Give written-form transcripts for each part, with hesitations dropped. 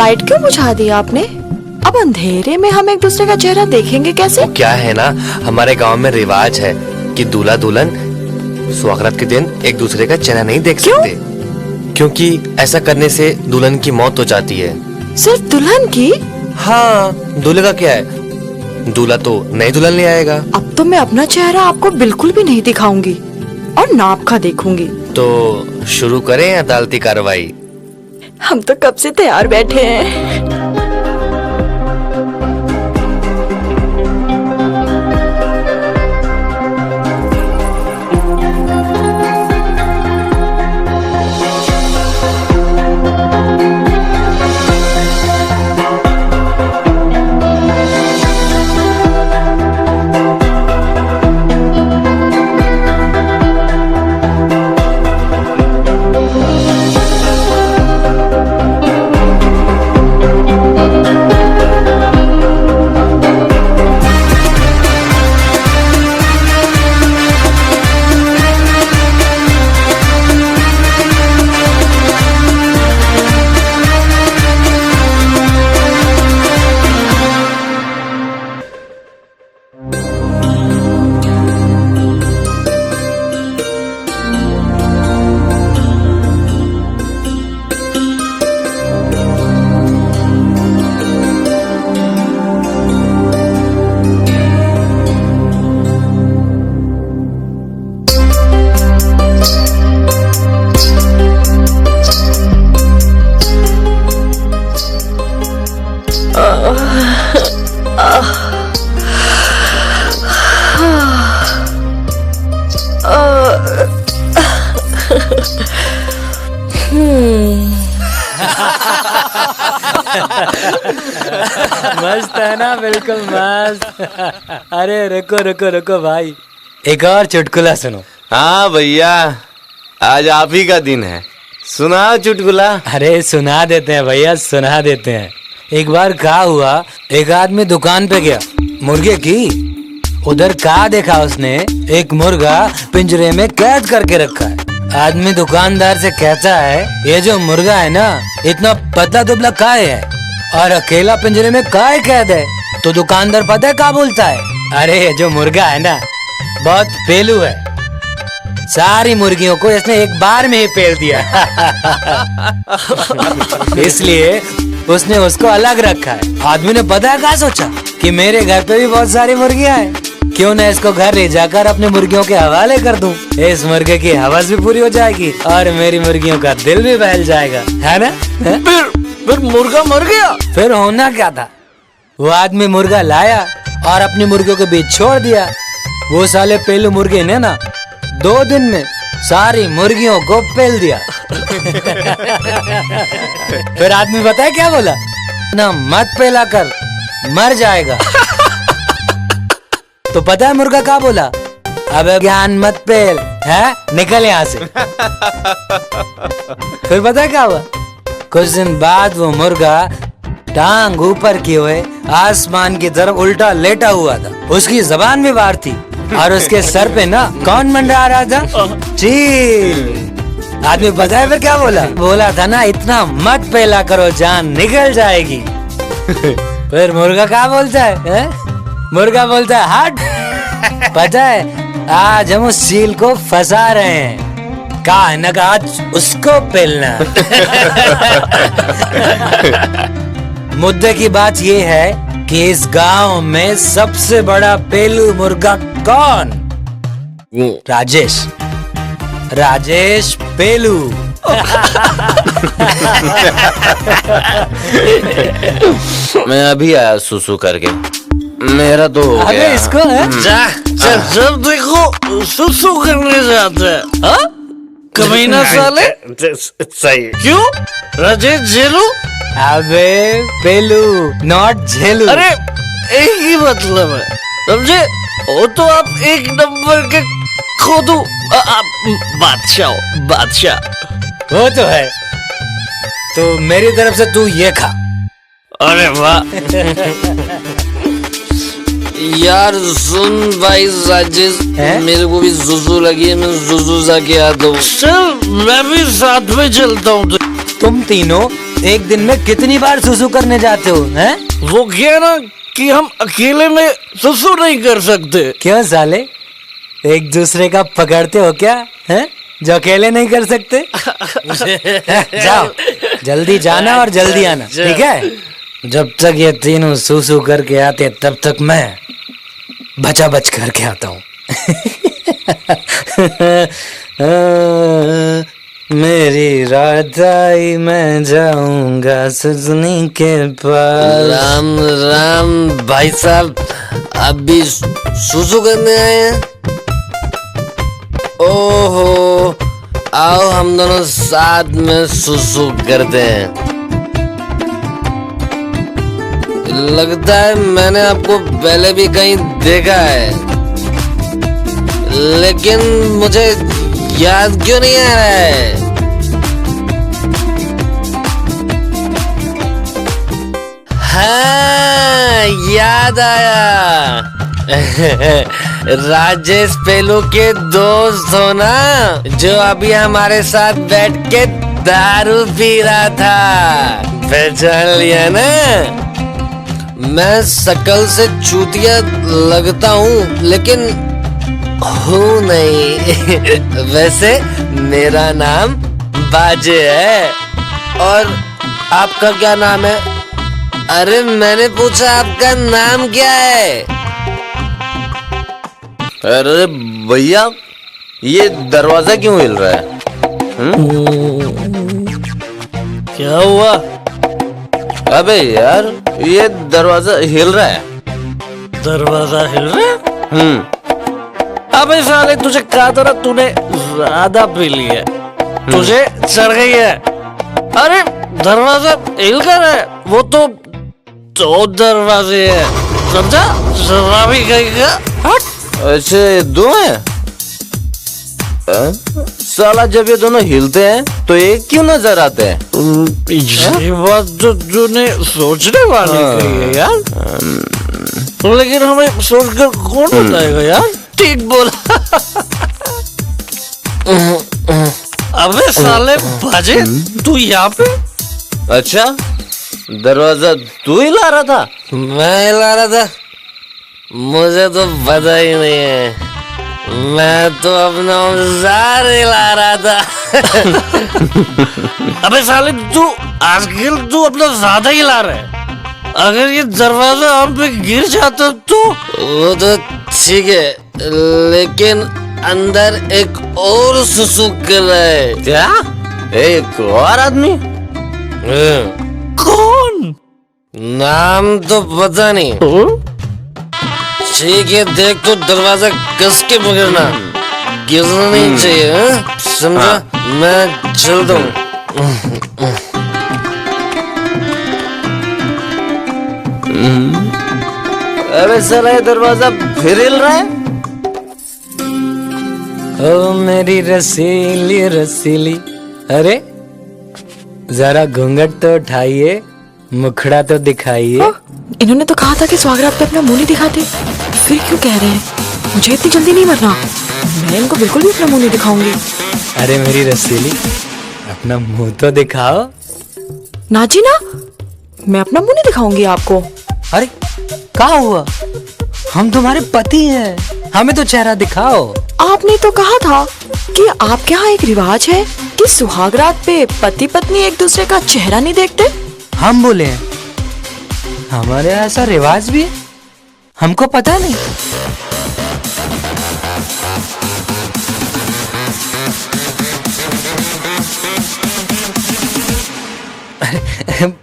Light क्यों बुझा दी आपने? अब अंधेरे में हम एक दूसरे का चेहरा देखेंगे कैसे? क्या है ना, हमारे गांव में रिवाज है कि दूल्हा दुल्हन सुहागरात के दिन एक दूसरे का चेहरा नहीं देख सकते, क्योंकि ऐसा करने से दुल्हन की मौत हो जाती है। सिर्फ दुल्हन की? हाँ, दूल्हे का क्या है, दूल्हा तो नई दुल्हन ले आएगा। अब तो मैं अपना चेहरा आपको बिल्कुल भी नहीं दिखाऊंगी और नाप का देखूंगी। तो शुरू करें अदालती कार्रवाई? हम तो कब से तैयार बैठे हैं। मस्त है ना, बिल्कुल मस्त। अरे रुको रुको रुको भाई, एक और चुटकुला सुनो। हाँ भैया, आज आप ही का दिन है, सुनाओ चुटकुला। अरे सुना देते हैं भैया, सुना देते हैं। एक बार क्या हुआ, एक आदमी दुकान पे गया मुर्गे की, उधर क्या देखा उसने, एक मुर्गा पिंजरे में कैद करके रखा है। आदमी दुकानदार से कहता है, ये जो मुर्गा है ना, इतना पतला दुबला काहे है और अकेला पिंजरे में काहे कैद है? तो दुकानदार पता है क्या बोलता है, अरे ये जो मुर्गा है ना बहुत पेलू है, सारी मुर्गियों को इसने एक बार में ही पेल दिया। इसलिए उसने उसको अलग रखा है। आदमी ने पता है क्या सोचा कि मेरे घर पे भी बहुत सारी मुर्गियां हैं, क्यों ना इसको घर ले जाकर अपने मुर्गियों के हवाले कर दूं। इस मुर्गे की हवस भी पूरी हो जाएगी और मेरी मुर्गियों का दिल भी बहल जाएगा, है ना? फिर मुर्गा मर गया? फिर होना क्या था, वो आदमी मुर्गा लाया और अपनी मुर्गियों के बीच छोड़ दिया। वो साले पेलू मुर्गे ने ना 2 दिन में सारी मुर्गियों को पेल दिया। फिर आदमी पता है क्या बोला, ना मत पेला कर, मर जाएगा। तो पता है मुर्गा क्या बोला, अबे ज्ञान मत पेल, है निकल यहाँ से। फिर पता है क्या हुआ, कुछ दिन बाद वो मुर्गा टांग ऊपर किए हुए आसमान की तरफ उल्टा लेटा हुआ था, उसकी जबान भी बाहर थी और उसके सर पे ना कौन मंडरा रहा था, चील। आदमी पता है फिर क्या बोला, बोला था ना इतना मत पेला करो, जान निकल जाएगी। फिर मुर्गा क्या बोलता है? मुर्गा बोलता है, हट, पता है आज हम उस चील को फंसा रहे हैं, कहा है ना आज उसको पेलना। मुद्दे की बात ये है कि इस गांव में सबसे बड़ा पेलू मुर्गा कौन? राजेश, राजेश पेलू। मैं अभी आया सुसु करके, मेरा तो हो अरे गया। इसको है? जब देखो सुसु करने जाते हैं, कमीना साले। सही। क्यों राजेश झेलू? अबे पेलू नॉट झेलू। अरे एक ही मतलब है, समझे? वो तो आप एक नंबर के खोदू बादशाह हो, बादशाह। वो तो है, तो मेरी तरफ से तू ये खा। अरे वाह। यार सुन भाई राजेश, मेरे को भी जुजू लगी है, मैं जुजू जाके आता हूँ। चल मैं भी साथ में चलता हूँ। तुम तीनों एक दिन में कितनी बार सुसु करने जाते हो हैं? वो क्या है ना कि हम अकेले में सुसु नहीं कर सकते। क्यों साले, एक दूसरे का पकड़ते हो क्या हैं? जो अकेले नहीं कर सकते। जाओ, जल्दी जाना और जल्दी आना, ठीक है? जब तक ये तीनों सुसु करके आते तब तक मैं बचा बच करके आता हूँ। मेरी रात आई, मैं जाऊंगा सजनी के पास। राम राम भाई साहब, अभी सुसु करने आए हैं? ओहो, आओ हम दोनों साथ में सुसु करते हैं। लगता है मैंने आपको पहले भी कहीं देखा है, लेकिन मुझे याद क्यों नहीं आ रहा है? हाँ, याद आया। राजेश पेलू के दोस्त हो ना, जो अभी हमारे साथ बैठ के दारू पी रहा था। पहचान लिया ना? मैं शकल से चूतिया लगता हूँ, लेकिन हूँ नहीं। वैसे मेरा नाम बाजे है। और आपका क्या नाम है? अरे मैंने पूछा आपका नाम क्या है? अरे भैया, ये दरवाजा क्यों हिल रहा है? क्या हुआ? अबे यार, ये दरवाजा हिल रहा है। दरवाजा हिल रहा है? अबे साले, तुझे कहा था ना, तूने ज्यादा पी ली है, तुझे चढ़ गई है। अरे दरवाजा हिल कर है, वो तो दो दरवाजे है, समझा? शराबी कहेगा। अच्छा, ये दो हैं? साला, जब ये दोनों हिलते हैं तो ये क्यों नजर आते हैं? ये बात तो तूने सोचने वाली कही है यार, लेकिन हमें सोचकर कौन बताएगा यार? ठीक बोला। अबे साले बाजे, तू यहाँ पे? अच्छा, दरवाजा तू हिला रहा था? मैं हिला रहा था? मुझे तो पता ही नहीं है, मैं तो अपना औजार हिला रहा था। अबे साले, तू आजकल तू अपना ज्यादा हिला रहा है। अगर ये दरवाजा हम पे गिर जाता तो? वो तो ठीक है, लेकिन अंदर एक और सुसु कर रहा है। क्या? एक और आदमी? कौन? नाम तो पता नहीं। ठीक है, देख तो दरवाजा कस के पकड़ना, गिरना नहीं चाहिए, हाँ? समझा? मैं चलता हूँ। अबे साला, ये दरवाजा फिर हिल रहा है। ओ मेरी रसीली रसीली, अरे जरा घूंघट तो उठाइए, मुखड़ा तो दिखाइए। इन्होंने तो कहा था कि स्वागरात पे अपना मुंह नहीं दिखाते, फिर क्यों कह रहे हैं? मुझे इतनी जल्दी नहीं मरना, मैं इनको बिल्कुल भी अपना मुंह नहीं दिखाऊंगी। अरे मेरी रसीली, अपना मुंह तो दिखाओ। ना जी ना, मैं अपना मुंह नहीं दिखाऊंगी आपको। अरे क्या हुआ? हम तुम्हारे पति हैं, हमें तो चेहरा दिखाओ। आपने तो कहा था कि आपके यहाँ एक रिवाज है कि सुहागरात पे पति पत्नी एक दूसरे का चेहरा नहीं देखते। हम बोले हैं, हमारे यहाँ ऐसा रिवाज भी है, हमको पता नहीं।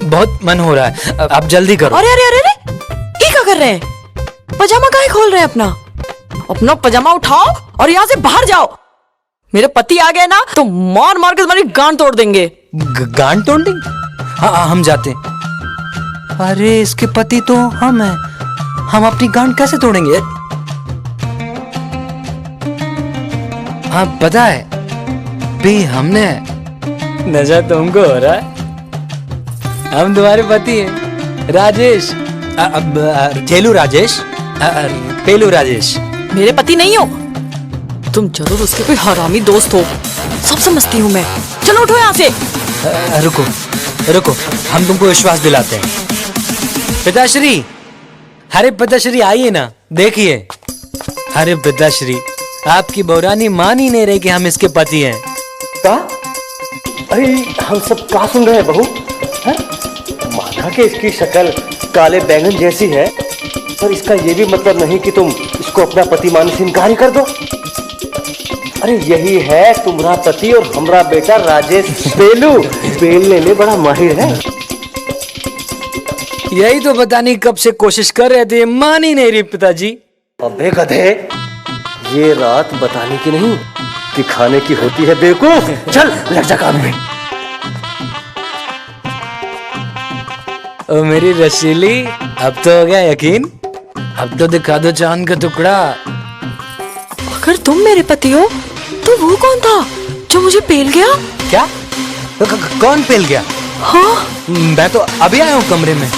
बहुत मन हो रहा है, अब जल्दी करो। अरे अरे अरे अरे, ये क्या कर रहे हैं? पजामा काहे खोल रहे हैं अपना? अपना पजामा उठाओ और यहाँ से बाहर जाओ। मेरे पति आ गए ना तो मार मार के तुम्हारी गांड तोड़ देंगे। गांड तोड़ देंगे? हाँ, हम जाते हैं। अरे इसके पति तो हम हैं, हम अपनी गांड कैसे तोड़ेंगे? हाँ पता है, भी हमने। नशा तुमको हो रहा है? हम तुम्हारे पति हैं, राजेश। ठेलू राजेश, पेलू राजेश। मेरे पति नहीं हो तुम, जरूर उसके कोई हरामी दोस्त हो। सब समझती हूँ मैं। चलो उठो यहाँ से। रुको, रुको, हम तुमको विश्वास दिलाते हैं। पिताश्री, अरे पिताश्री आइए ना, देखिए। अरे पिताश्री, आपकी बहुरानी मान ही नहीं रही कि हम इसके पति हैं। का? अरे हम सब क्या सुन रहे हैं बहू? हैं? माना कि इसकी शक्ल काले बैंगन जैसी है, पर इसका ये भी मतलब नहीं कि तुम इसको अपना पति मानने से इनकार ही कर दो। अरे यही है तुम्हारा पति और हमारा बेटा राजेश बेलू। बेलने में बड़ा माहिर है। यही तो पता नहीं कब से कोशिश कर रहे थे, मान ही नहीं रही पिताजी। अबे गधे, ये रात बताने की नहीं दिखाने की होती है बेवकूफ। चल लग जा काम में। ओ मेरी रसीली, अब तो हो गया यकीन। अब तो दिखा दो चांद का टुकड़ा। अगर तुम मेरे पति हो तो वो कौन था जो मुझे पेल गया? क्या? कौन पेल गया? हाँ, मैं तो अभी आया हूँ कमरे में।